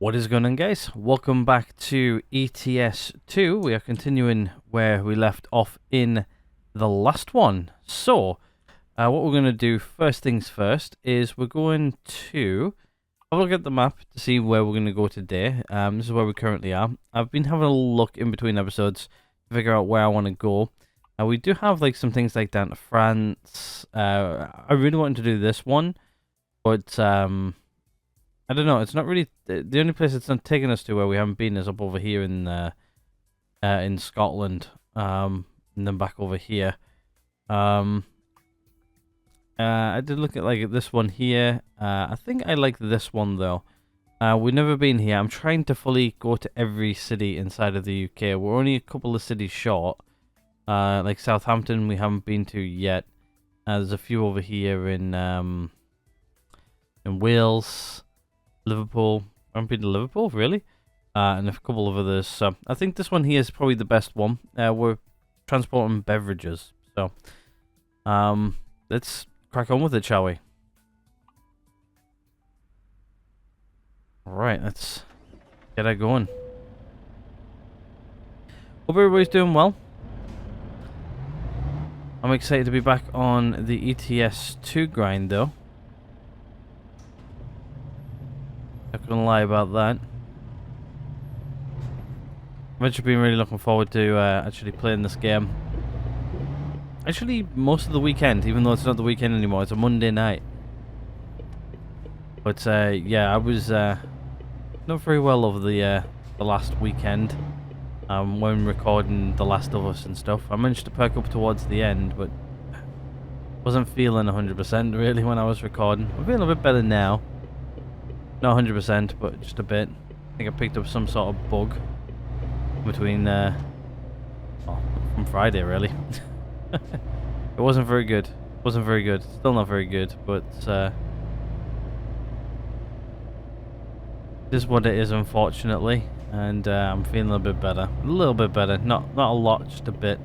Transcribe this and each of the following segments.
What is going on, guys? Welcome back to ETS 2. We are continuing where we left off in the last one. So, what we're going to do first things first is we're going to have a look at the map to see where we're going to go today. This is where we currently are. I've been having a look in between episodes to figure out where I want to go. We do have like some things like down to France. I really wanted to do this one, but I don't know. It's not really the only place it's not taking us to where we haven't been is up over here in Scotland, and then back over here. I did look at like this one here. I think I like this one though. We've never been here. I'm trying to fully go to every city inside of the UK. We're only a couple of cities short. Like Southampton, we haven't been to yet. There's a few over here in Wales. Liverpool. I haven't been to Liverpool, really? And a couple of others. So I think this one here is probably the best one. We're transporting beverages. So let's crack on with it, shall we? Alright, let's get it going. Hope everybody's doing well. I'm excited to be back on the ETS 2 grind, though. Not gonna lie about that. I've actually been really looking forward to actually playing this game. Actually, most of the weekend, even though it's not the weekend anymore, it's a Monday night. But yeah, I was not very well over the last weekend when recording The Last of Us and stuff. I managed to perk up towards the end, but wasn't feeling 100% really when I was recording. I'm feeling a bit better now. Not 100%, but just a bit. I think I picked up some sort of bug between, from Friday, really. It wasn't very good. Wasn't very good. Still not very good, but this is what it is, unfortunately. And I'm feeling a bit better. A little bit better. Not a lot, just a bit.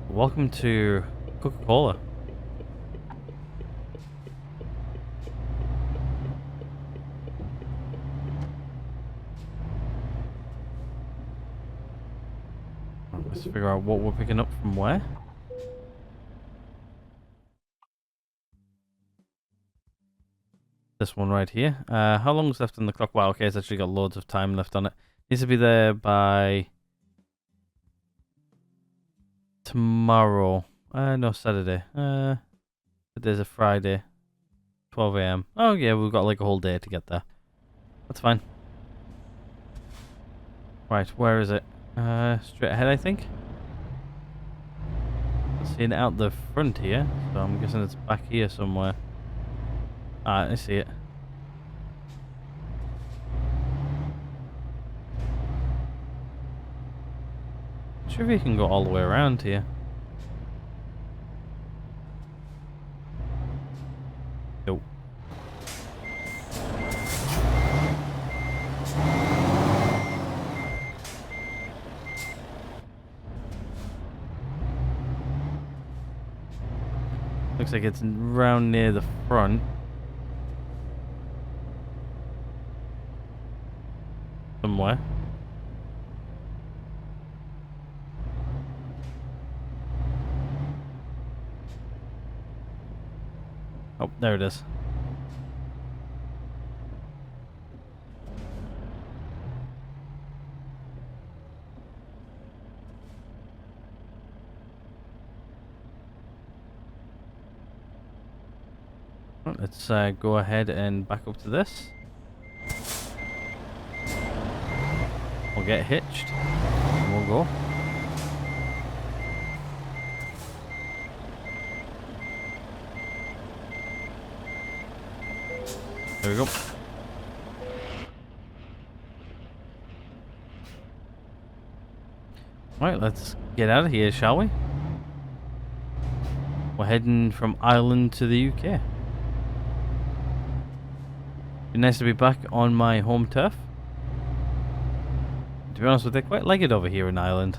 Welcome to Coca-Cola. Let's figure out what we're picking up from where. This one right here. How long's left on the clock? Wow, okay, it's actually got loads of time left on it. Needs to be there by tomorrow. No, Saturday. Today's a Friday. 12 AM. Oh yeah, we've got like a whole day to get there. That's fine. Right, where is it? Straight ahead, I think. Seeing it out the front here, so I'm guessing it's back here somewhere. Ah, I see it. Not sure if you can go all the way around here. Nope. Looks like it's round near the front. Somewhere. Oh, there it is. Let's go ahead and back up to this. We'll get hitched and we'll go. There we go. Right, let's get out of here, shall we? We're heading from Ireland to the UK. Be nice to be back on my home turf. To be honest with you, I quite like it over here in Ireland.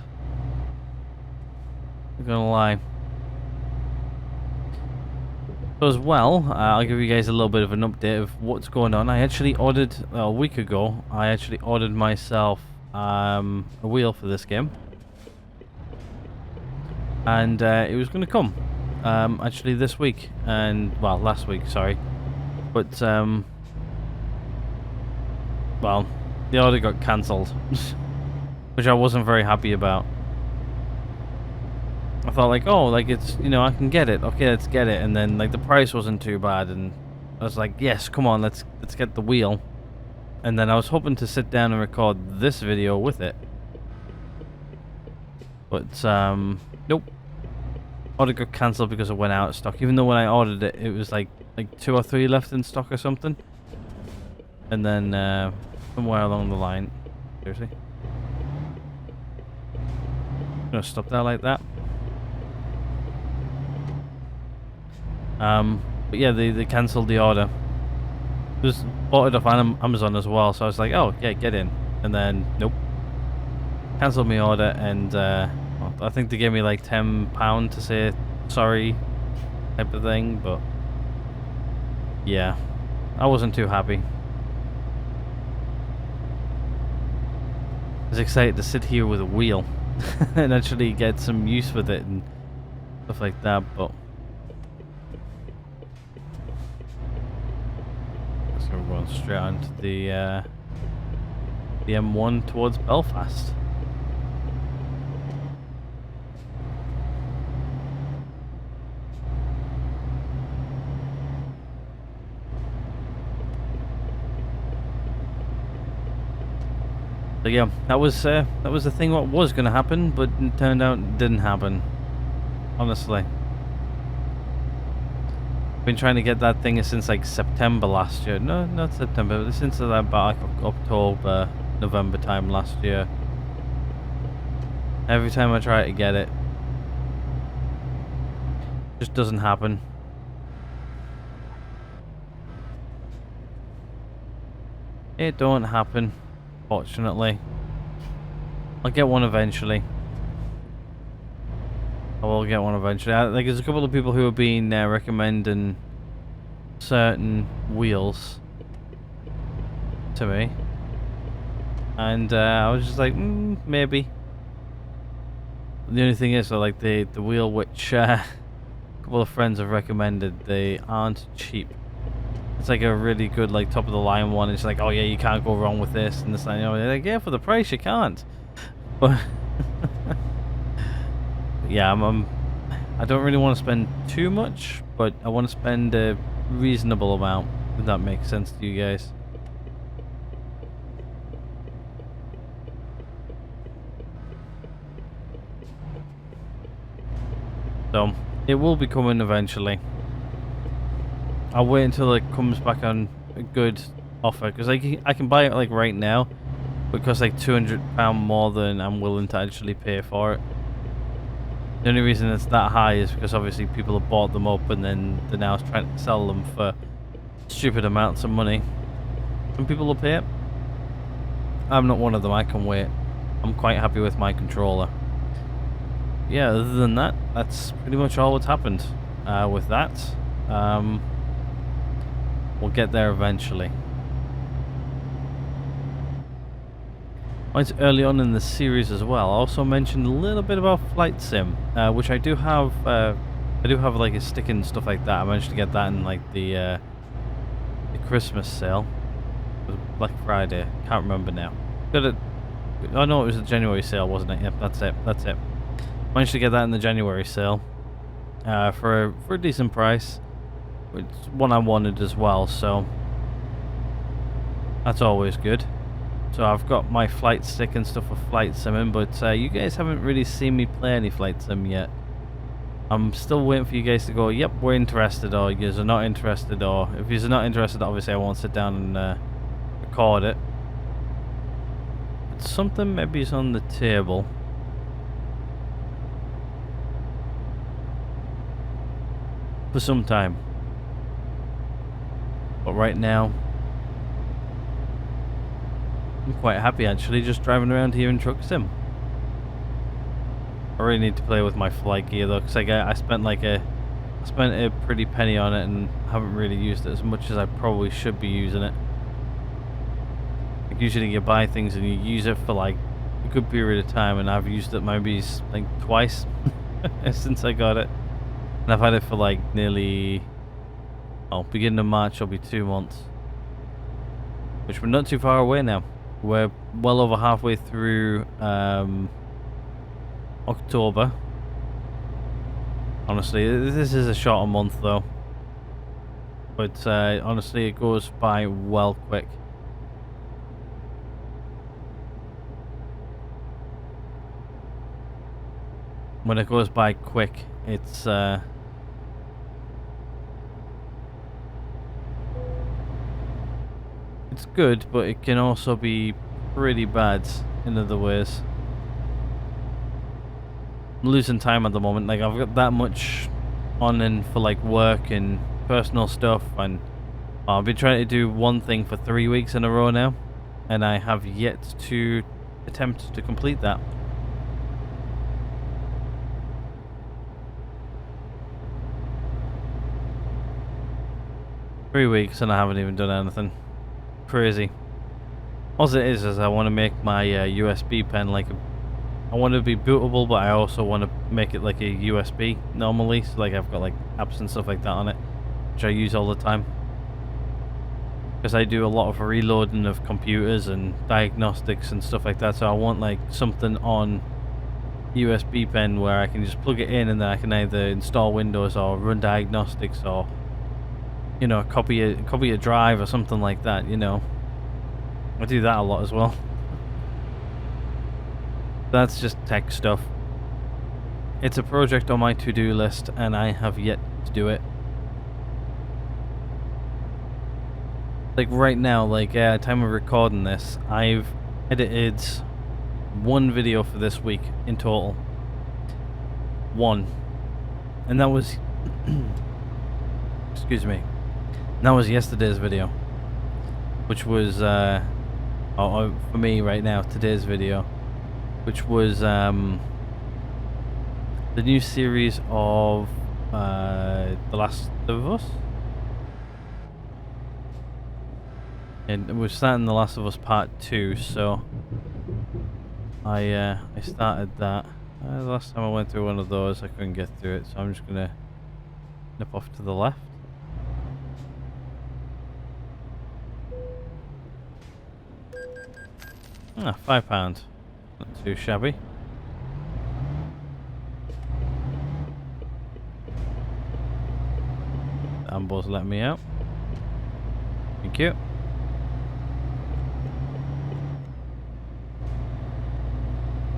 Not gonna lie. So as well, I'll give you guys a little bit of an update of what's going on. I actually ordered, a week ago, I actually ordered myself a wheel for this game. And it was going to come, actually this week, and, well, last week, sorry. But, well, the order got cancelled, which I wasn't very happy about. I thought like, oh, like it's, you know, I can get it. Okay, let's get it. And then like the price wasn't too bad, and I was like, yes, come on, let's get the wheel. And then I was hoping to sit down and record this video with it, but nope. Order got cancelled because it went out of stock. Even though when I ordered it, it was like 2 or 3 left in stock or something. And then somewhere along the line, seriously, I'm gonna stop there like that. But yeah, they cancelled the order. Just bought it off Amazon as well, so I was like, oh yeah, get in. And then nope, cancelled my order, and well, I think they gave me like £10 to say sorry, type of thing. But yeah, I wasn't too happy. I was excited to sit here with a wheel and actually get some use with it and stuff like that, but. We're going straight on to the M1 towards Belfast. So yeah, that was the thing what was going to happen, but it turned out it didn't happen. Honestly. Been trying to get that thing since like September last year. No, not September, but since about like October, November time last year. Every time I try to get it, just doesn't happen. It don't happen, fortunately. I'll get one eventually. I will get one eventually. Like, there's a couple of people who have been recommending certain wheels to me, and I was just like, maybe. The only thing is, like the wheel which a couple of friends have recommended, they aren't cheap. It's like a really good, like top of the line one. It's like, oh yeah, you can't go wrong with this and this. And you know, they're like, yeah, for the price you can't. But yeah, I don't really want to spend too much, but I want to spend a reasonable amount, if that makes sense to you guys. So it will be coming eventually. I'll wait until it comes back on a good offer, because I can buy it like right now, but it costs like £200 more than I'm willing to actually pay for it. The only reason it's that high is because obviously people have bought them up and then they're now trying to sell them for stupid amounts of money. Some people will pay it. I'm not one of them. I can wait. I'm quite happy with my controller. Yeah, other than that, that's pretty much all what's happened with that. We'll get there eventually. It's early on in the series as well. I also mentioned a little bit about Flight Sim, which I do have. I do have like a stick and stuff like that. I managed to get that in like the Christmas sale. It was Black Friday. Can't remember now. Got it. Oh no, it was the January sale, wasn't it? Yep, that's it. That's it. Managed to get that in the January sale for a decent price. It's one I wanted as well, so that's always good. So I've got my flight stick and stuff for Flight Simming, but you guys haven't really seen me play any Flight Sim yet. I'm still waiting for you guys to go, yep, we're interested, or you're not interested, or if you're not interested, obviously I won't sit down and record it. But something maybe is on the table. For some time. But right now, I'm quite happy actually, just driving around here in Truck Sim. I really need to play with my flight gear though, because I spent like a I spent a pretty penny on it and haven't really used it as much as I probably should be using it. Like usually you buy things and you use it for like a good period of time, and I've used it maybe like twice since I got it. And I've had it for like nearly, beginning of March will be 2 months. Which we're not too far away now. We're well over halfway through October. Honestly, this is a shorter month though. But honestly, it goes by well quick. When it goes by quick, it's good, but it can also be pretty bad in other ways. I'm losing time at the moment. Like, I've got that much on and for like work and personal stuff, and I've been trying to do one thing for 3 weeks in a row now, and I have yet to attempt to complete that. Three weeks and I haven't even done anything. Crazy. All it is I want to make my USB pen like I want it to be bootable, but I also want to make it like a USB normally, so like I've got like apps and stuff like that on it, which I use all the time. Because I do a lot of reloading of computers and diagnostics and stuff like that, so I want like something on USB pen where I can just plug it in and then I can either install Windows or run diagnostics or, you know, copy a drive or something like that, you know. I do that a lot as well. That's just tech stuff. It's a project on my to-do list and I have yet to do it. Like right now, like time of recording this, I've edited one video for this week in total. One. And that was excuse me. That was yesterday's video, which was for me right now, today's video, which was the new series of The Last of Us. And we're starting The Last of Us Part 2, so I started that. The last time I went through one of those, I couldn't get through it, so I'm just gonna nip off to the left. £5. Not too shabby. Ambo's letting me out. Thank you.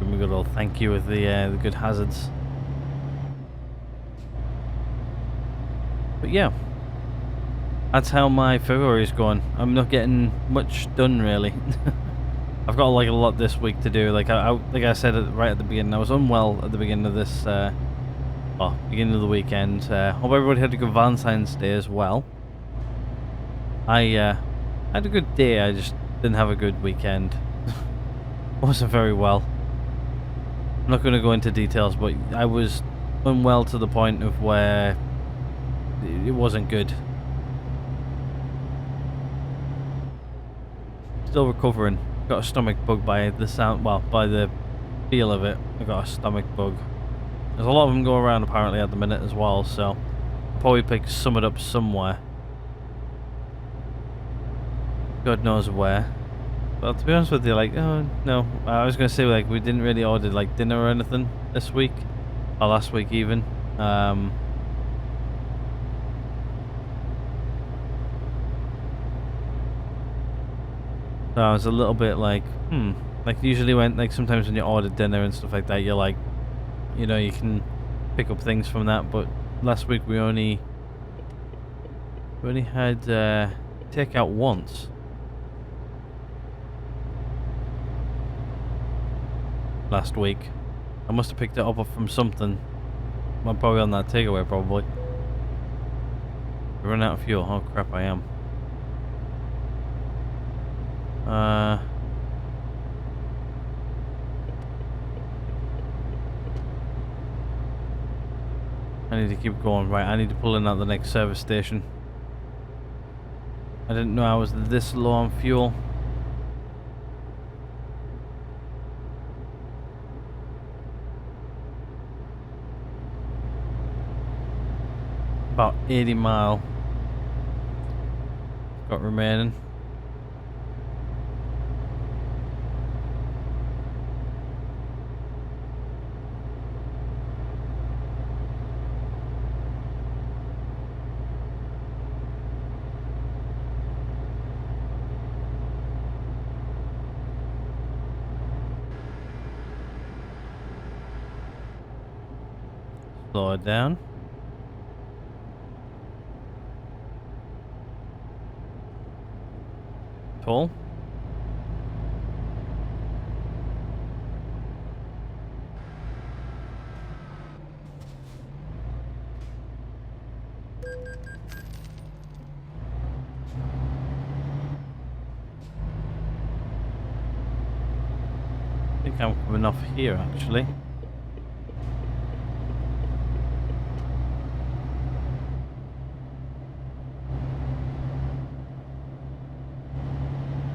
Give me a good old thank you with the good hazards. But yeah, that's how my February is going. I'm not getting much done really. I've got like a lot this week to do. Like I said right at the beginning, I was unwell at the beginning of this, beginning of the weekend. Hope everybody had a good Valentine's Day as well. I had a good day. I just didn't have a good weekend. Wasn't very well. I'm not going to go into details, but I was unwell to the point of where it wasn't good. Still recovering. Got a stomach bug by the sound, well, by the feel of it. I got a stomach bug. There's a lot of them going around apparently at the minute as well, so I'll probably pick some it up somewhere. God knows where. But to be honest with you, like, oh no, I was gonna say like we didn't really order like dinner or anything this week, or last week even. So I was a little bit like, like usually like sometimes when you order dinner and stuff like that, you're like, you know, you can pick up things from that. But last week we only had takeout once. Last week, I must have picked it up from something. I'm probably on that takeaway probably. We run out of fuel. Oh crap, I am. I I need to keep going. Right, I need to pull in at the next service station. I didn't know I was this low on fuel. About 80 mile got remaining. Slow it down. Pull. I think I'm coming off here actually.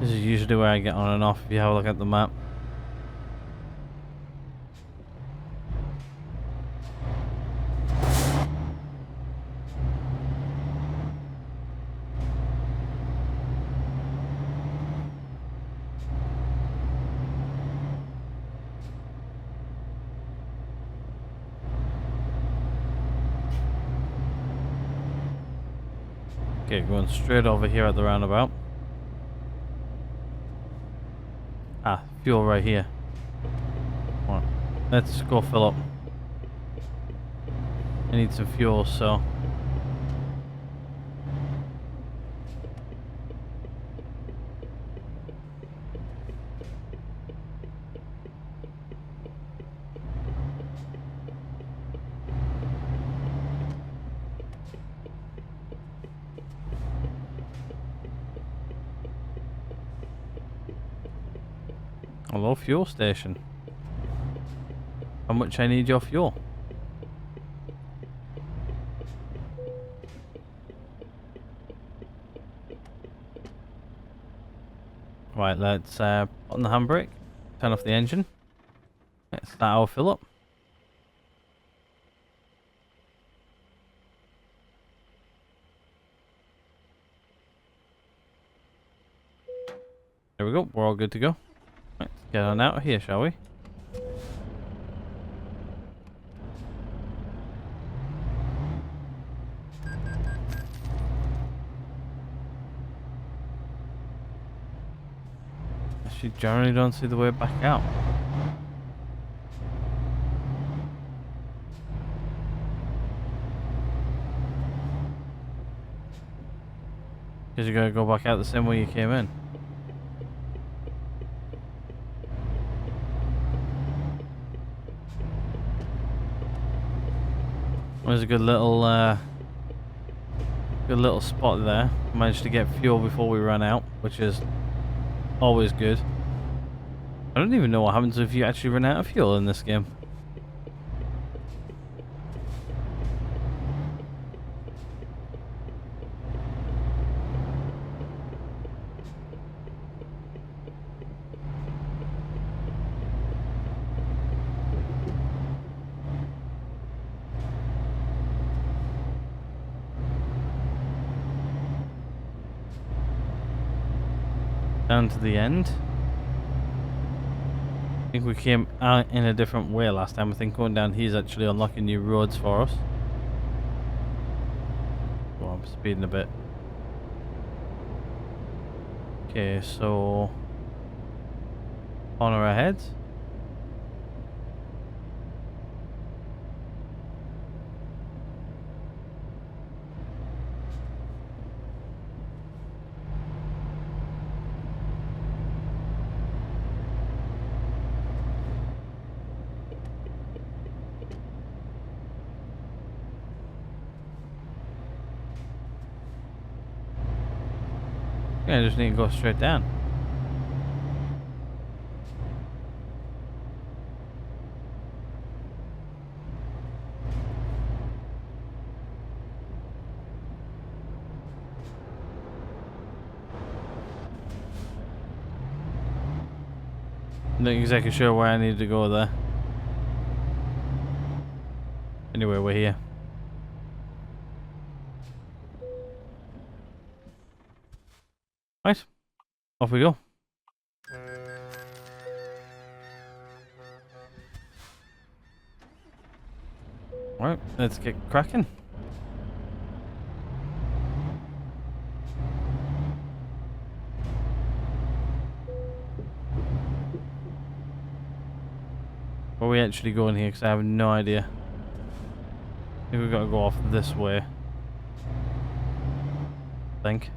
This is usually where I get on and off if you have a look at the map. Okay, going straight over here at the roundabout. Ah, fuel right here. Right, let's go fill up. I need some fuel, so. Hello, fuel station. How much I need your fuel? Right, let's put on the handbrake, turn off the engine. Let's start our fill up. There we go, we're all good to go. Let's get on out of here, shall we? Actually, generally don't see the way back out. Because you gotta go back out the same way you came in. There's a good little spot there. Managed to get fuel before we ran out, which is always good. I don't even know what happens if you actually run out of fuel in this game. Down to the end. I think we came out in a different way last time. I think going down here is actually unlocking new roads for us. Oh, I'm speeding a bit. Okay, so corner ahead. Yeah, I just need to go straight down. Not exactly sure where I need to go there. Anyway, we're here. Right, off we go. Right, let's get cracking. Where are we actually going here? Because I have no idea. I think we've got to go off this way. I think.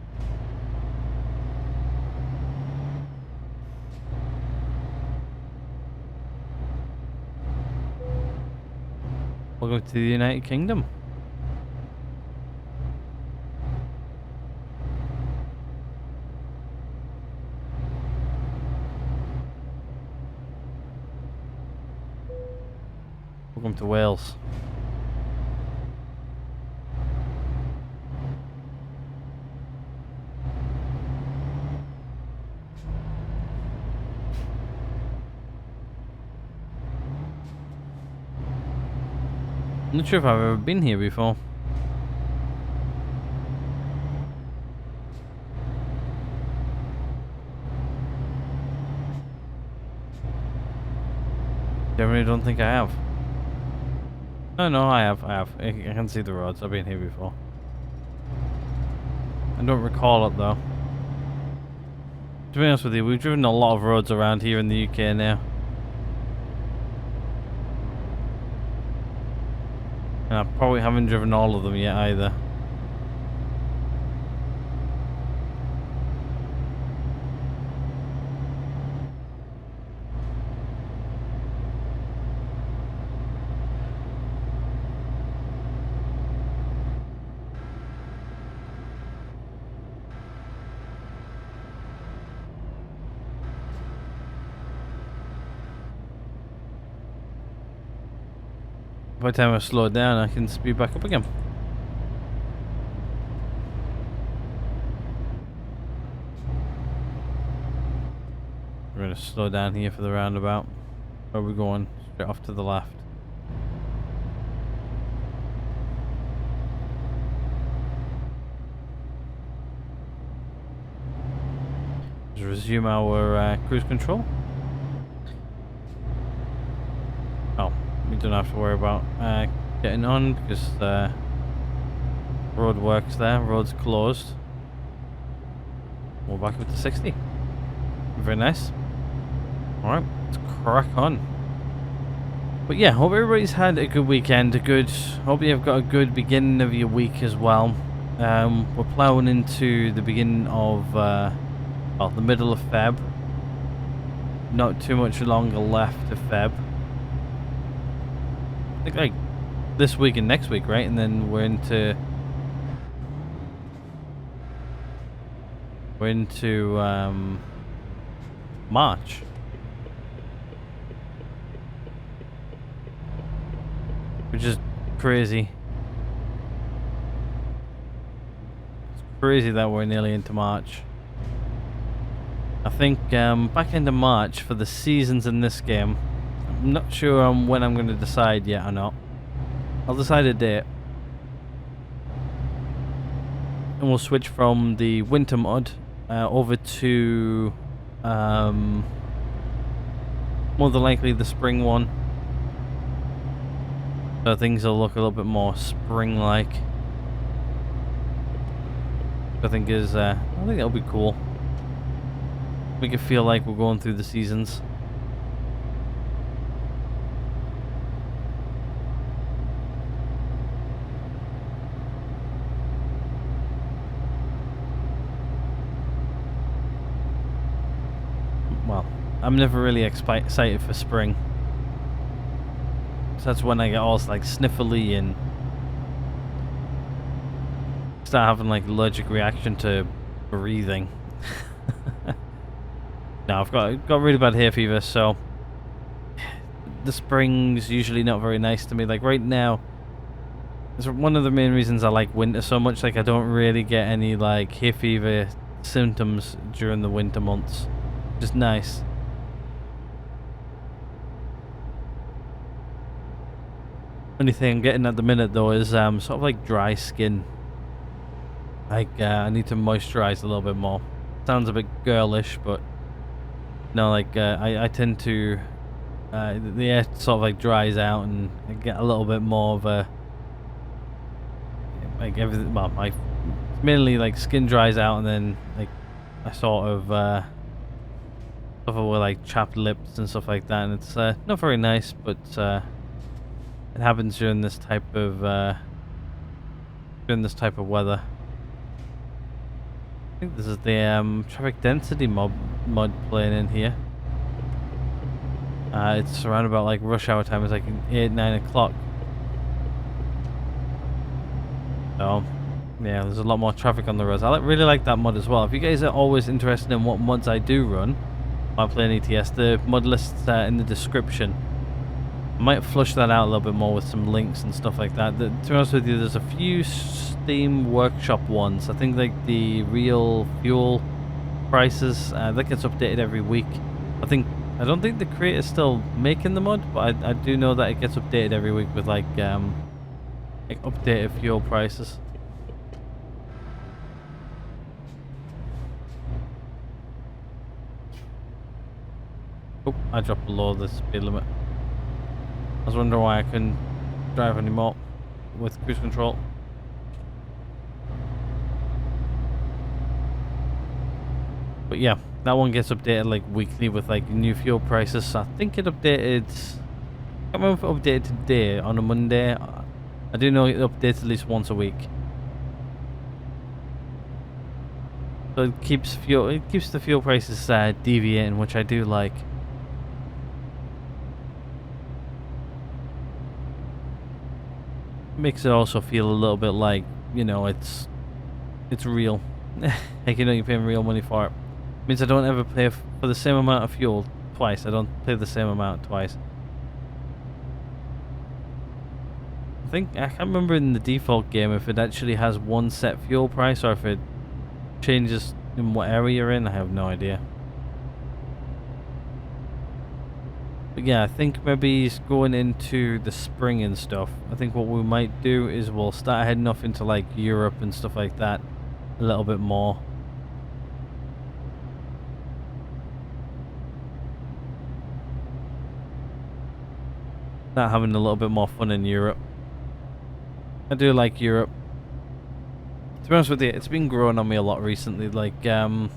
Welcome to the United Kingdom. Welcome to Wales. I'm not sure if I've ever been here before. Generally don't think I have. No, I have. I can see the roads. I've been here before. I don't recall it though. To be honest with you, we've driven a lot of roads around here in the UK now. And I probably haven't driven all of them yet either. By the time I slow down, I can speed back up again. We're going to slow down here for the roundabout. Where are we going? Straight off to the left. Let's resume our cruise control. Oh, we don't have to worry about getting on because road works there. Road's closed. We're back up to 60. Very nice. Alright, let's crack on. But yeah, hope everybody's had a good weekend. Hope you've got a good beginning of your week as well. We're ploughing into the beginning of, well, the middle of Feb. Not too much longer left of Feb. I think like this week and next week, right? And then we're into March. Which is crazy. It's crazy that we're nearly into March. I think back into March for the seasons in this game. I'm not sure when I'm going to decide yet or not. I'll decide a date. And we'll switch from the winter mod over to more than likely the spring one. So things will look a little bit more spring-like. I think that'll be cool. Make it feel like we're going through the seasons. Well, I'm never really excited for spring. So that's when I get all like sniffly and start having like allergic reaction to breathing. No, I've got really bad hay fever, so the spring's usually not very nice to me. Like right now, it's one of the main reasons I like winter so much. Like I don't really get any like hay fever symptoms during the winter months. Just nice. Only thing I'm getting at the minute though is sort of like dry skin. Like I need to moisturize a little bit more. Sounds a bit girlish, but no, like I tend to the air sort of like dries out and I get a little bit more of a like everything. Well, my mainly like skin dries out and then like I sort of suffer with like chapped lips and stuff like that, and it's not very nice, but it happens during this type of weather. I think this is the traffic density mod playing in here. It's around about like rush hour time. It's like 8-9 o'clock. So yeah, there's a lot more traffic on the roads. I really like that mod as well. If you guys are always interested in what mods I do run while playing ETS, the mod list's in the description. I might flush that out a little bit more with some links and stuff like that. To be honest with you, there's a few Steam Workshop ones. I think like the real fuel prices, that gets updated every week. I don't think the creator's still making the mod, but I do know that it gets updated every week with like updated fuel prices. Oh, I dropped below the speed limit. I was wondering why I couldn't drive anymore with cruise control. But yeah, that one gets updated like weekly with like new fuel prices. I think it updated, I can't remember if it updated today on a Monday. I do know it updates at least once a week. So it keeps the fuel prices deviating, which I do like. Makes it also feel a little bit like, you know, it's real. Like, you know, you're paying real money for it. Means I don't ever pay for the same amount of fuel twice. I don't pay the same amount twice. I can't remember in the default game if it actually has one set fuel price or if it changes in what area you're in. I have no idea. But yeah, I think maybe going into the spring and stuff, I think what we might do is we'll start heading off into like Europe and stuff like that a little bit more. Start having a little bit more fun in Europe. I do like Europe. To be honest with you, it's been growing on me a lot recently. Like, I've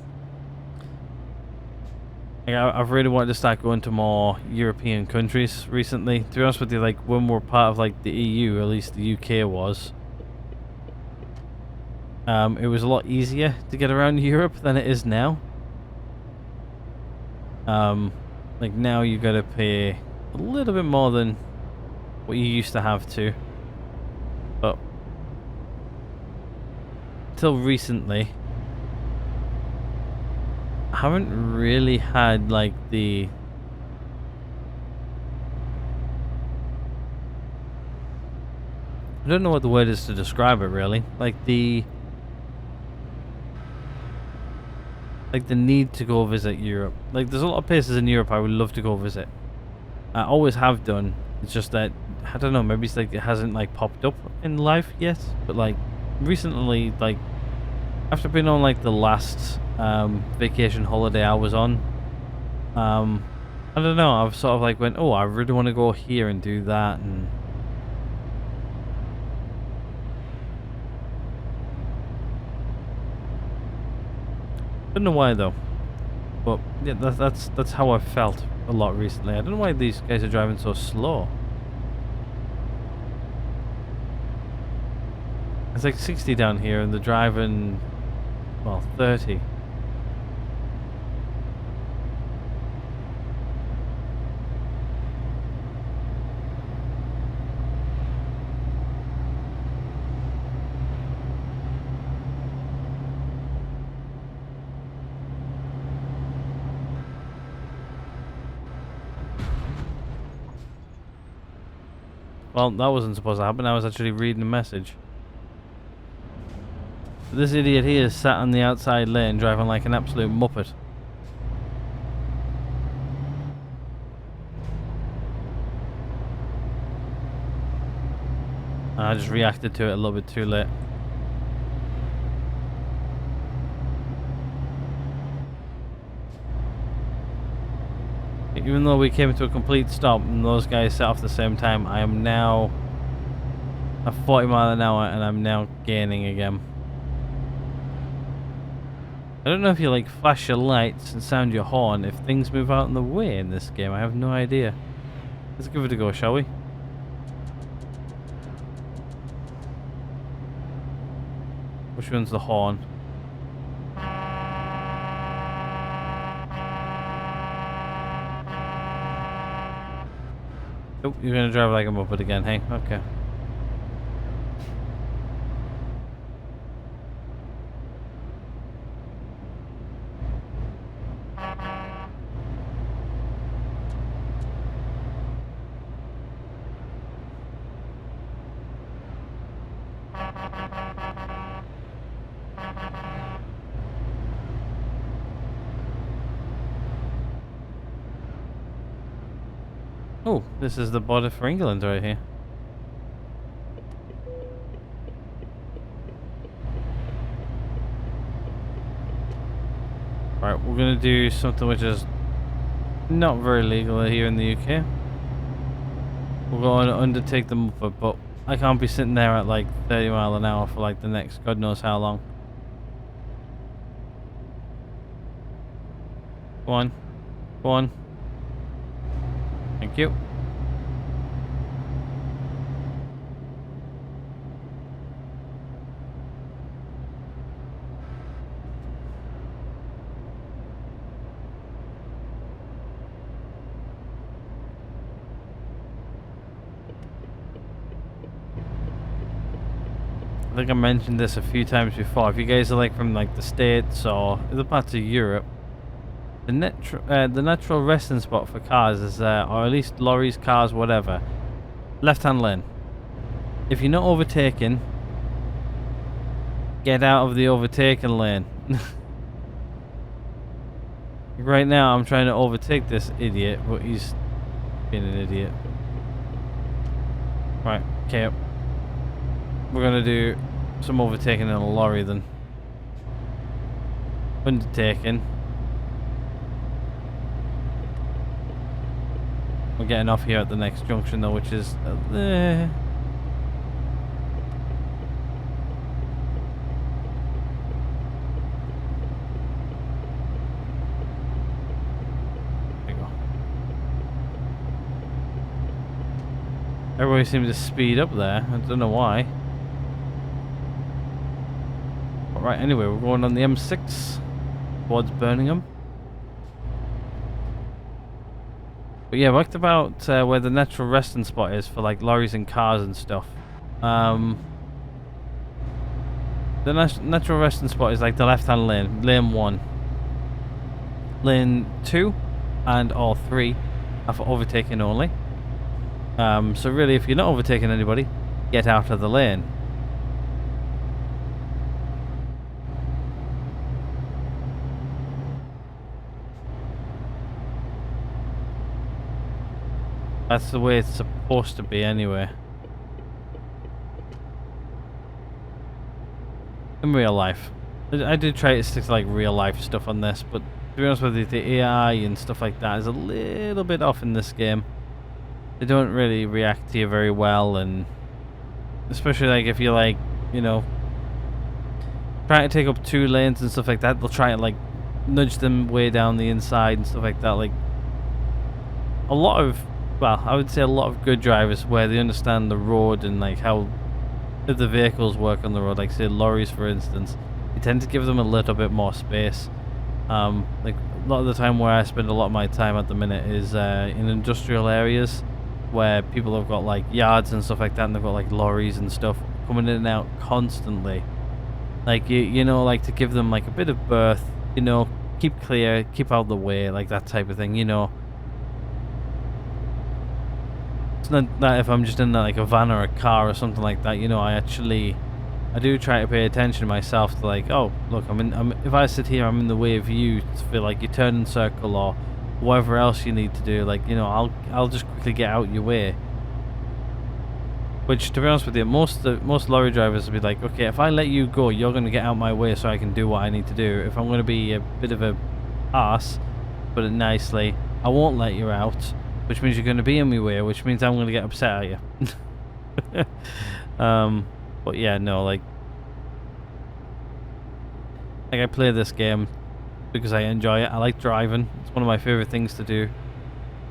really wanted to start going to more European countries recently. To be honest with you, like when we're part of like the EU, at least the UK was, it was a lot easier to get around Europe than it is now. Like now you gotta pay a little bit more than what you used to have to. But until recently, I haven't really had like the I don't know what the word is to describe it really. Like the need to go visit Europe. Like there's a lot of places in Europe I would love to go visit. I always have done. It's just that I don't know, maybe it's like it hasn't like popped up in life yet. But like recently, like after being on like the last vacation holiday I was on, I don't know, I've sort of like went, oh, I really want to go here and do that, and don't know why though. But yeah, that's how I've felt a lot recently. I don't know why these guys are driving so slow. It's like 60 down here and they're driving, well, 30. Well, that wasn't supposed to happen. I was actually reading a message. This idiot here is sat on the outside lane driving like an absolute muppet. I just reacted to it a little bit too late. Even though we came to a complete stop and those guys set off at the same time, I am now at 40 miles an hour and I'm now gaining again. I don't know if you like flash your lights and sound your horn if things move out in the way in this game. I have no idea. Let's give it a go, shall we? Which one's the horn? Oh, you're gonna drive like a moped again, hey? Okay. Oh, this is the border for England right here. Right, we're gonna do something which is not very legal here in the UK. We're going to undertake the muffler, but I can't be sitting there at like 30 miles an hour for like the next God knows how long. Go on. Go on. Thank you. I think I mentioned this a few times before. If you guys are like from like the States or other parts of Europe, the natural resting spot for cars is, or at least lorries, cars, whatever, left-hand lane. If you're not overtaking, get out of the overtaken lane. Right now, I'm trying to overtake this idiot, but he's being an idiot. Right, okay. We're gonna do some overtaking in a lorry then. Undertaking. We're getting off here at the next junction though, which is there. There you go. Everybody seems to speed up there. I don't know why. But right, anyway, we're going on the M6 towards Birmingham. But yeah, worked about where the natural resting spot is for like lorries and cars and stuff. The natural resting spot is like the left-hand lane, lane 1. Lane 2 and or 3 are for overtaking only. So really, if you're not overtaking anybody, get out of the lane. That's the way it's supposed to be anyway. In real life. I do try to stick to like real life stuff on this, but to be honest with you, the AI and stuff like that is a little bit off in this game. They don't really react to you very well, and especially like if you're like, you know, trying to take up 2 lanes and stuff like that, they'll try to like nudge them way down the inside and stuff like that. Like a lot of, well, I would say a lot of good drivers where they understand the road and like how the vehicles work on the road, like say lorries for instance, you tend to give them a little bit more space. Like a lot of the time where I spend a lot of my time at the minute is in industrial areas where people have got like yards and stuff like that, and they've got like lorries and stuff coming in and out constantly. Like you know, like to give them like a bit of berth, you know, keep clear, keep out of the way, like that type of thing, you know. It's not that if I'm just in like a van or a car or something like that, you know, I do try to pay attention myself to like, oh look, if I sit here, I'm in the way of you, to feel like you turn in circle or whatever else you need to do, like, you know, I'll just quickly get out your way. Which, to be honest with you, most lorry drivers will be like, okay, if I let you go, you're going to get out my way so I can do what I need to do. If I'm going to be a bit of a arse, put it nicely, I won't let you out, which means you're going to be in my way, which means I'm going to get upset at you. But yeah, no, like I play this game because I enjoy it. I like driving. It's one of my favorite things to do.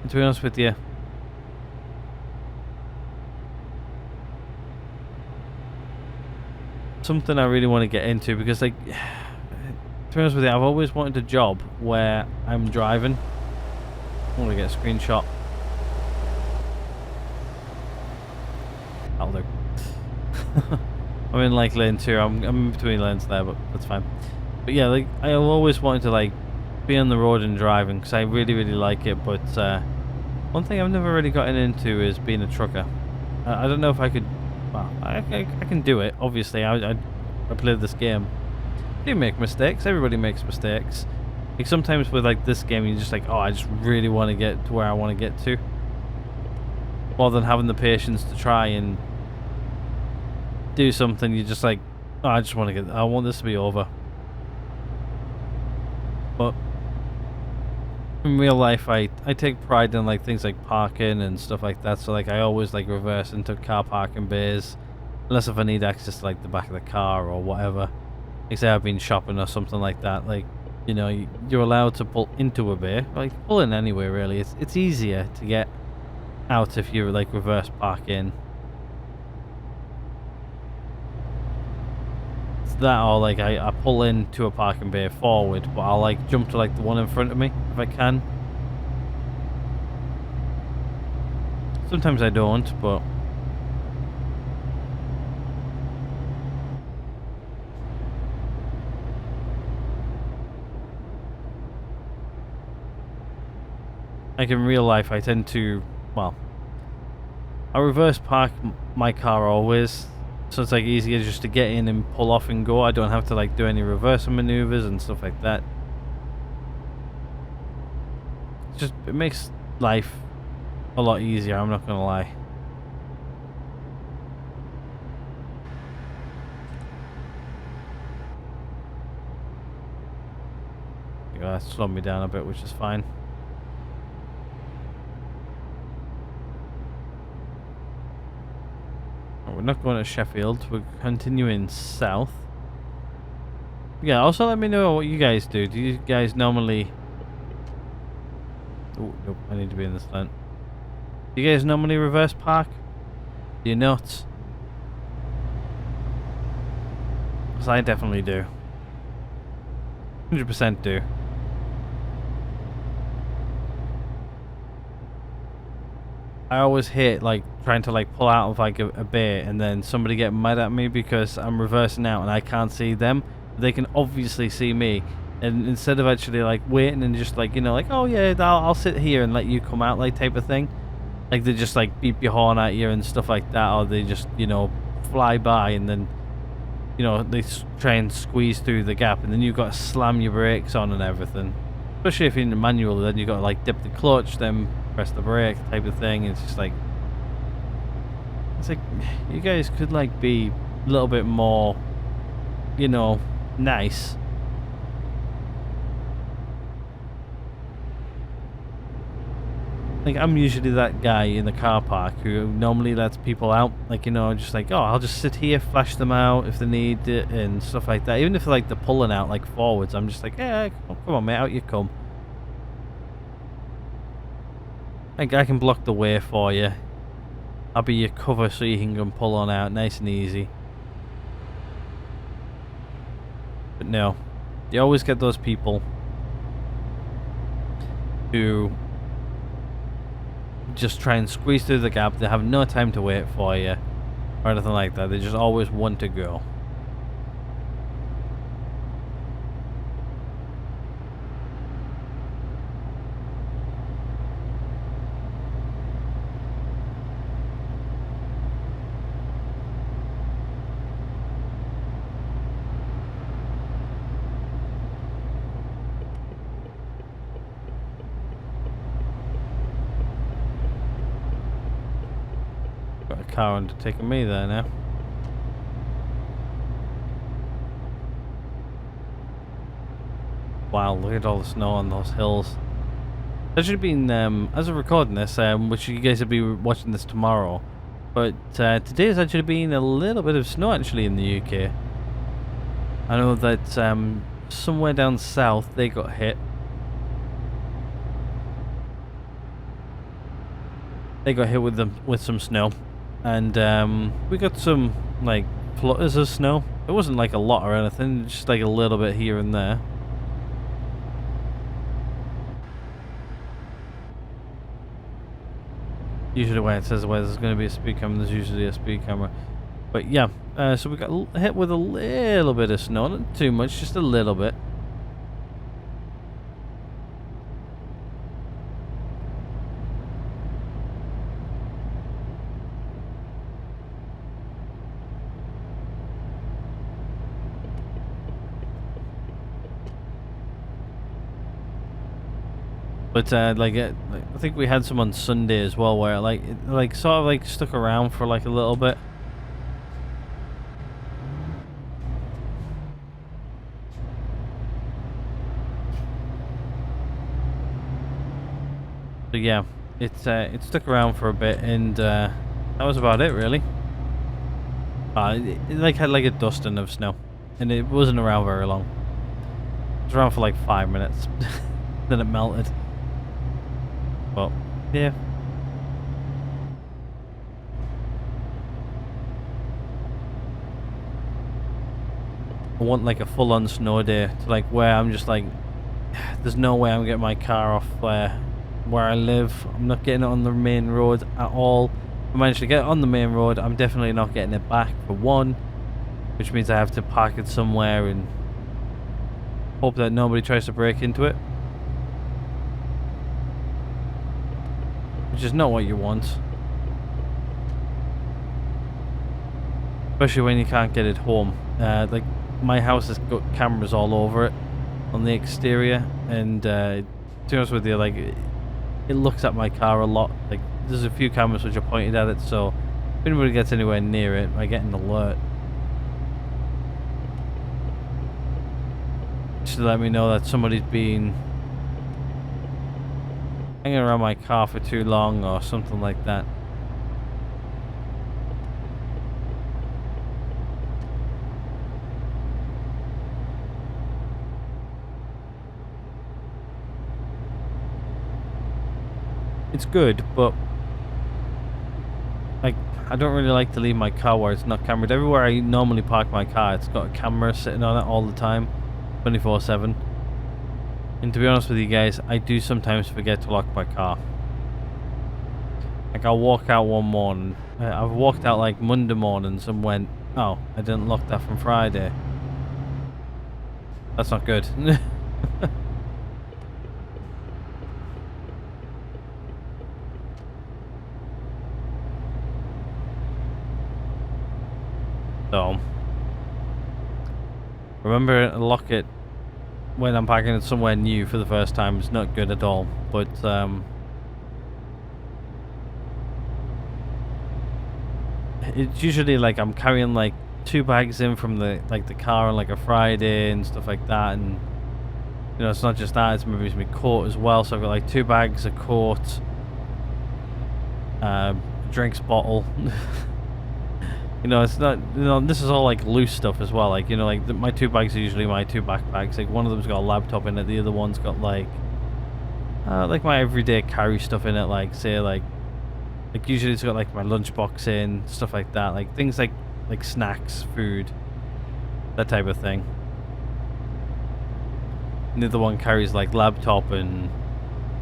And to be honest with you, something I really want to get into because, like, to be honest with you, I've always wanted a job where I'm driving. I want to get a screenshot. That'll do. I'm in like lane 2. I'm in between lanes there, but that's fine. But yeah, like I always wanted to like be on the road and driving because I really like it. But one thing I've never really gotten into is being a trucker. I don't know if I could. Well, I can do it. Obviously, I played this game. You make mistakes. Everybody makes mistakes. Like sometimes with like this game, you're just like, oh, I just really want to get to where I want to get to, more than having the patience to try and do something. You're just like, oh, I just want to get. I want this to be over. But in real life, I take pride in like things like parking and stuff like that. So like I always like reverse into car parking bays, unless if I need access to like the back of the car or whatever. Like say I've been shopping or something like that. Like, you know, you're allowed to pull into a bay. Like pull in anyway. Really, it's easier to get out if you like reverse park in. It's that or like I pull into a parking bay forward, but I'll like jump to like the one in front of me if I can. Sometimes I don't, but like in real life I tend to, well, I reverse park my car always, so it's like easier just to get in and pull off and go. I don't have to like do any reversing maneuvers and stuff like that. It makes life a lot easier, I'm not gonna lie. Yeah, that slowed me down a bit, which is fine. We're not going to Sheffield, we're continuing south. Yeah, also let me know what you guys do. Do you guys normally... Oh, nope, I need to be in this lane. Do you guys normally reverse park? Do you not? Because I definitely do. 100% do. I always hate like trying to like pull out of like a bay and then somebody get mad at me because I'm reversing out and I can't see them. They can obviously see me, and instead of actually like waiting and just like, you know, like, oh yeah, I'll sit here and let you come out, like type of thing, like they just like beep your horn at you and stuff like that, or they just, you know, fly by and then, you know, they try and squeeze through the gap and then you've got to slam your brakes on and everything. Especially if you're in the manual, then you've got to like dip the clutch, then press the brake type of thing. It's just like, it's like you guys could like be a little bit more, you know, nice. Like I'm usually that guy in the car park who normally lets people out, like, you know, just like, oh, I'll just sit here, flash them out if they need it and stuff like that. Even if like they're pulling out like forwards, I'm just like, yeah, come on mate, out you come. Like I can block the way for you. I'll be your cover so you can pull on out nice and easy. But no, you always get those people who just try and squeeze through the gap. They have no time to wait for you or anything like that. They just always want to go. Got a car undertaking me there now. Wow, look at all the snow on those hills. There should have been, as of recording this, which you guys will be watching this tomorrow, but today has actually been a little bit of snow actually in the UK. I know that somewhere down south they got hit. They got hit with some snow, and we got some like flutters of snow. It wasn't like a lot or anything, just like a little bit here and there. Usually when it says where there's going to be a speed camera, there's usually a speed camera. But yeah, so we got hit with a little bit of snow, not too much, just a little bit. But I think we had some on Sunday as well, where it sort of like stuck around for like a little bit. So yeah, it stuck around for a bit, and that was about it really. It like had like a dusting of snow, and it wasn't around very long. It was around for like 5 minutes, then it melted. But yeah. I want like a full-on snow day to like where I'm just like, there's no way I'm getting my car off where I live. I'm not getting it on the main road at all. If I manage to get it on the main road, I'm definitely not getting it back for one, which means I have to park it somewhere and hope that nobody tries to break into it. Which is not what you want. Especially when you can't get it home. Like, my house has got cameras all over it on the exterior, and to be honest with you, like, it looks at my car a lot. Like, there's a few cameras which are pointed at it, so if anybody gets anywhere near it, I get an alert. Just to let me know that somebody's been hanging around my car for too long or something like that. It's good, but like, I don't really like to leave my car where it's not cameraed. Everywhere I normally park my car, it's got a camera sitting on it all the time, 24/7. And to be honest with you guys, I do sometimes forget to lock my car. Like, I'll walk out one morning. I've walked out like Monday mornings and went, oh, I didn't lock that from Friday. That's not good. So, remember to lock it when I'm parking it somewhere new for the first time. It's not good at all, but it's usually like I'm carrying like 2 bags in from the car on like a Friday and stuff like that, and you know, it's not just that, it's maybe my coat as well. So I've got like 2 bags, a coat, a drinks bottle. You know, it's not, you know, this is all like loose stuff as well. Like, you know, like my 2 bags are usually my 2 backpacks. Like, one of them's got a laptop in it, the other one's got like my everyday carry stuff in it. Like, say like usually it's got like my lunchbox in, stuff like that. Like things like snacks, food, that type of thing. And the other one carries like laptop and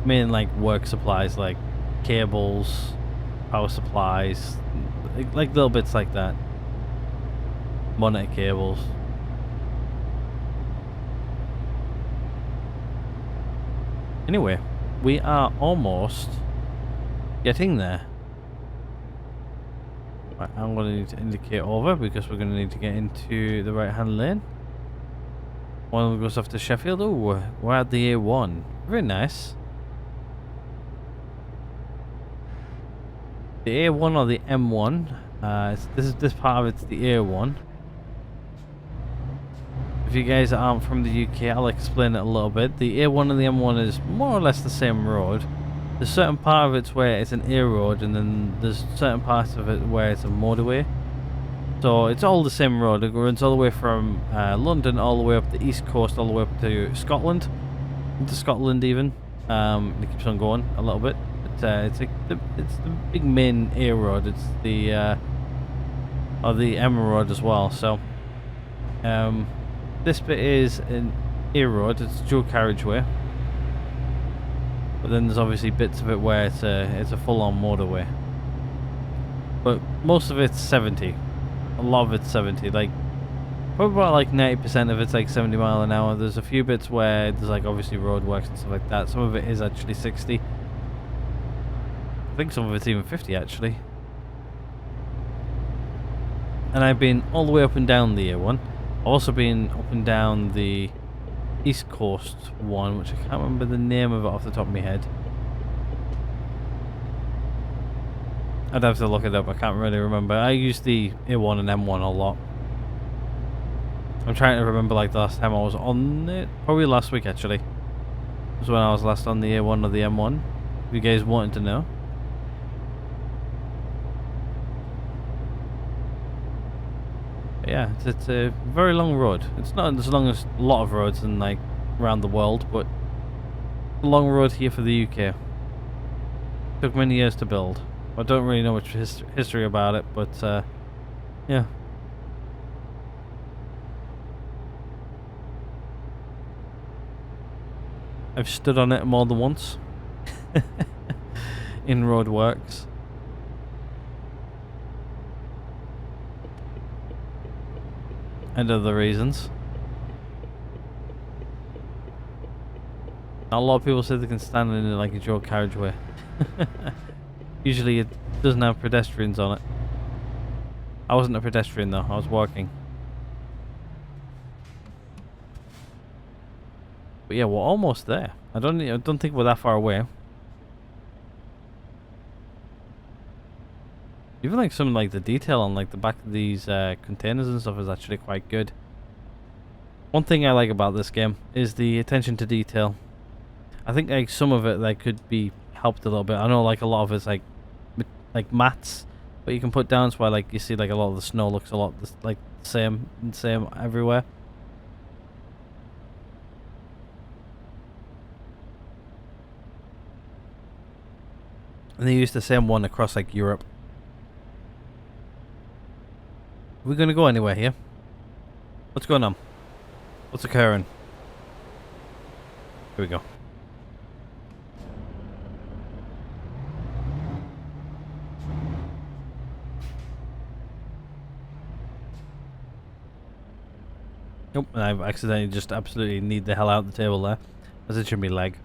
main like work supplies, like cables, power supplies, like little bits like that, monitor cables. Anyway, we are almost getting there. Right, I'm going to need to indicate over because we're going to need to get into the right hand lane. One of them goes off to Sheffield. Oh, we're at the A1. Very nice. the A1 or the M1. This part of it's the A1. If you guys aren't from the UK, I'll explain it a little bit. The A1 and the M1 is more or less the same road. There's certain part of it's where it's an A road, and then there's certain parts of it where it's a motorway. So it's all the same road. It runs all the way from London all the way up the east coast, all the way up to Scotland, into Scotland even. It keeps on going a little bit. It's like it's the big main A road. It's the or the M road as well. So this bit is an A road. It's dual carriageway. But then there's obviously bits of it where it's a full-on motorway. But most of it's 70. A lot of it's 70. Like probably about like 90% of it's like 70 mile an hour. There's a few bits where there's like obviously roadworks and stuff like that. Some of it is actually 60. I think some of it's even 50 actually. And I've been all the way up and down the A1. I've also been up and down the East Coast one, which I can't remember the name of it off the top of my head. I'd have to look it up, I can't really remember. I use the A1 and M1 a lot. I'm trying to remember like the last time I was on it. Probably last week actually. Was when I was last on the A1 or the M1. If you guys wanted to know. But yeah, it's a very long road. It's not as long as a lot of roads in like around the world, but a long road here for the UK. Took many years to build. I don't really know much history about it, but yeah. I've stood on it more than once in roadworks. And other reasons. A lot of people say they can stand in it like a dual carriageway. Usually it doesn't have pedestrians on it. I wasn't a pedestrian though, I was walking. But yeah, we're almost there. I don't think we're that far away. Even like some like the detail on like the back of these containers and stuff is actually quite good. One thing I like about this game is the attention to detail. I think like some of it like could be helped a little bit. I know like a lot of it's like mats, but you can put down so where like you see like a lot of the snow looks a lot like same everywhere. And they use the same one across like Europe. Are we gonna go anywhere here? What's going on? What's occurring? Here we go. Nope, and I've accidentally just absolutely kneed the hell out of the table there. As it should be leg.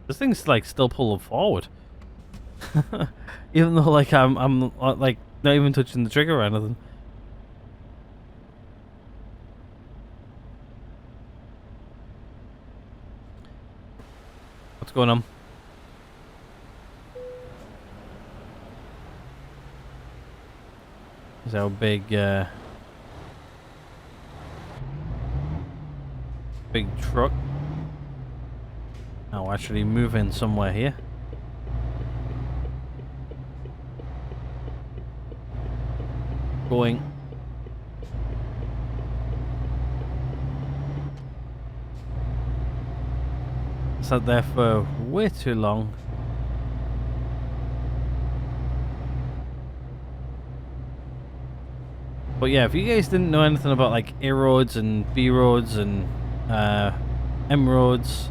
This thing's like still pulling forward. Even though like I'm like not even touching the trigger or anything. What's going on? Is our big big truck. Now actually moving somewhere here. Going. Sat there for way too long. But yeah, if you guys didn't know anything about like A roads and B roads and M roads,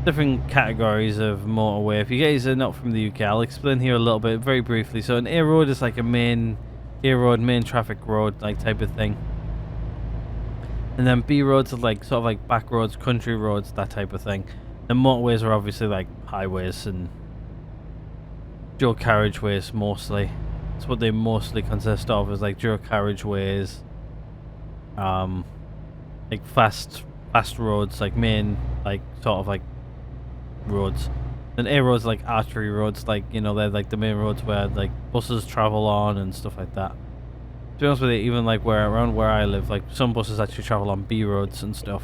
different categories of motorway. If you guys are not from the UK, I'll explain here a little bit, very briefly. So an A road is like a main A road, main traffic road, like type of thing. And then B roads are like sort of like back roads, country roads, that type of thing. And motorways are obviously like highways and dual carriageways mostly. That's what they mostly consist of, is like dual carriageways, like fast roads, like main like sort of like roads. And A roads like artery roads, like, you know, they're like the main roads where like buses travel on and stuff like that. To be honest with you, even like around where I live, like some buses actually travel on B roads and stuff.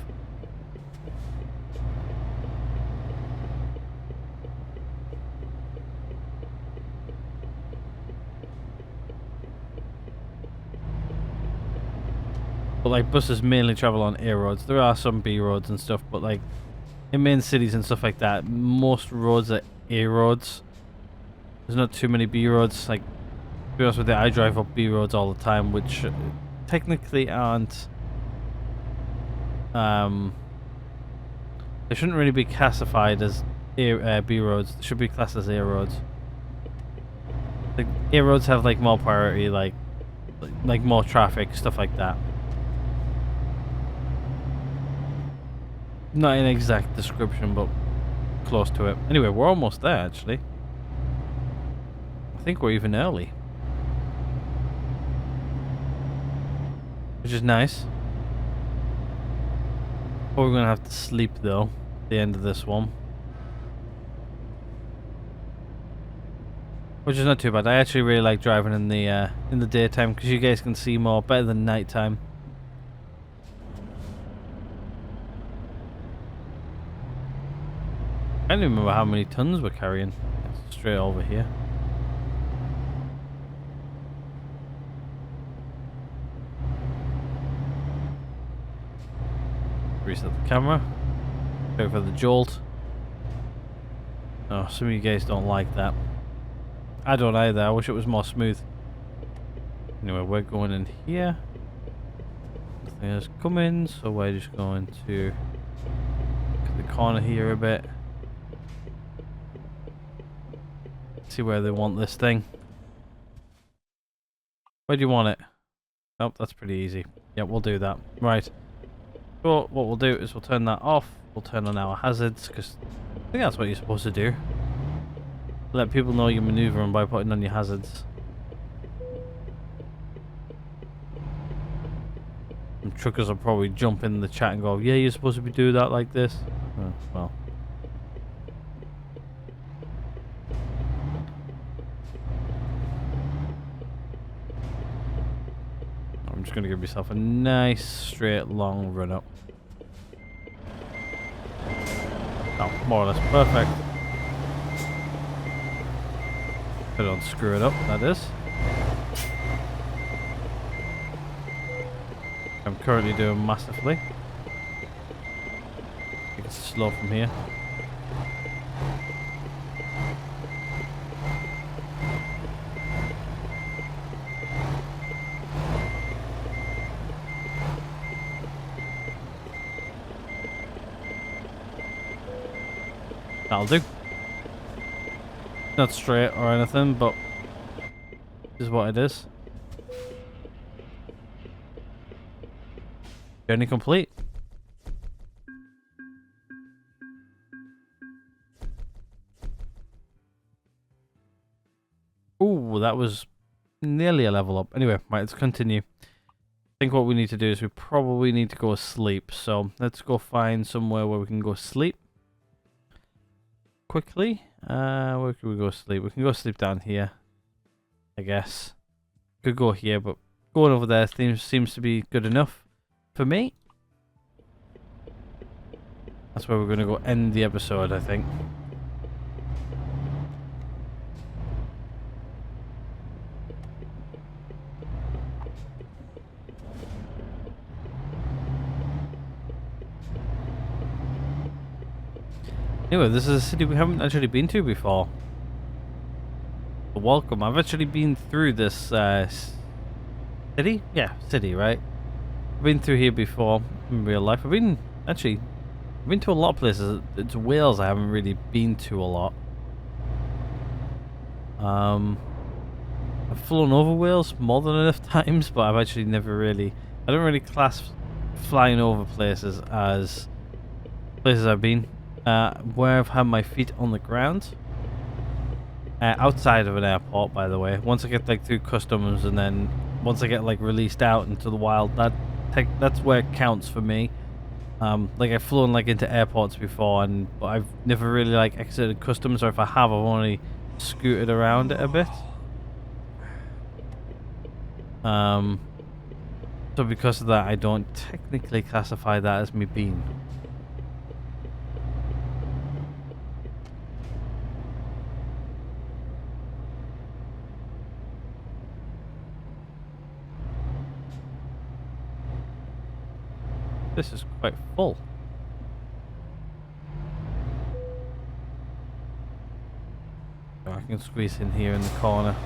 But like buses mainly travel on A roads. There are some B roads and stuff, but like in main cities and stuff like that, most roads are A roads. There's not too many B roads. Like, to be honest with you, I drive up B roads all the time, which technically aren't. They shouldn't really be classified as B roads. They should be classed as A roads. Like A roads have like more priority, like more traffic, stuff like that. Not an exact description, but close to it. Anyway, we're almost there, actually. I think we're even early. Which is nice. We're gonna have to sleep, though, at the end of this one. Which is not too bad. I actually really like driving in the daytime, because you guys can see more, better than nighttime. I don't even remember how many tons we're carrying. It's straight over here. Reset the camera. Go for the jolt. Oh, some of you guys don't like that. I don't either. I wish it was more smooth. Anyway, we're going in here. Nothing has come in, so we're just going to the corner here a bit. See where they want this thing. Where do you want it? Oh, that's pretty easy. Yeah, we'll do that. Right. So what we'll do is we'll turn that off. We'll turn on our hazards, because I think that's what you're supposed to do. Let people know you're maneuvering by putting on your hazards. And truckers will probably jump in the chat and go, yeah, you're supposed to be doing that like this. Oh, well. I'm just going to give myself a nice straight long run up. Oh, more or less perfect. I don't screw it up, that is. I'm currently doing massively. I think it's slow from here. That'll do. Not straight or anything, but this is what it is. Journey complete. Ooh, that was nearly a level up. Anyway, right, let's continue. I think what we need to do is we probably need to go sleep. So let's go find somewhere where we can go sleep. Quickly. Where can we go sleep? We can go sleep down here, I guess. Could go here, but going over there seems to be good enough for me. That's where we're going to go end the episode, I think. Anyway, this is a city we haven't actually been to before. Welcome. I've actually been through this city? Yeah, city, right? I've been through here before in real life. I've been to a lot of places. It's Wales I haven't really been to a lot. I've flown over Wales more than enough times, but I've actually never really... I don't really class flying over places as places I've been. Where I've had my feet on the ground. Outside of an airport, by the way. Once I get like through customs, and then once I get like released out into the wild, that's where it counts for me. Like I've flown like into airports before, but I've never really like exited customs, or if I have, I've only scooted around it a bit. So because of that, I don't technically classify that as me being. This is quite full. So I can squeeze in here in the corner.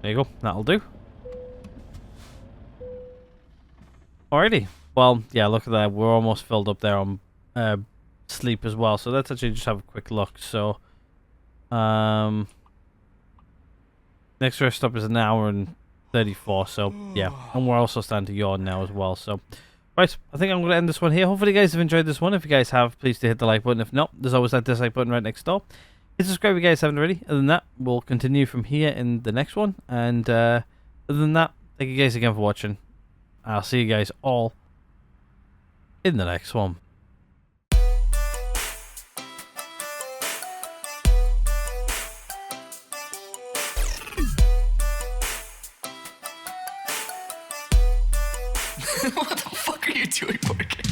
There you go, that'll do. Alrighty. Well, yeah, look at that. We're almost filled up there on sleep as well. So let's actually just have a quick look. So, next rest stop is an hour and 34. So, yeah. And we're also starting to yawn now as well. So, right. I think I'm going to end this one here. Hopefully you guys have enjoyed this one. If you guys have, please do hit the like button. If not, there's always that dislike button right next door. Hit subscribe if you guys haven't already. Other than that, we'll continue from here in the next one. And other than that, thank you guys again for watching. I'll see you guys all in the next one. What the fuck are you doing, Morgan?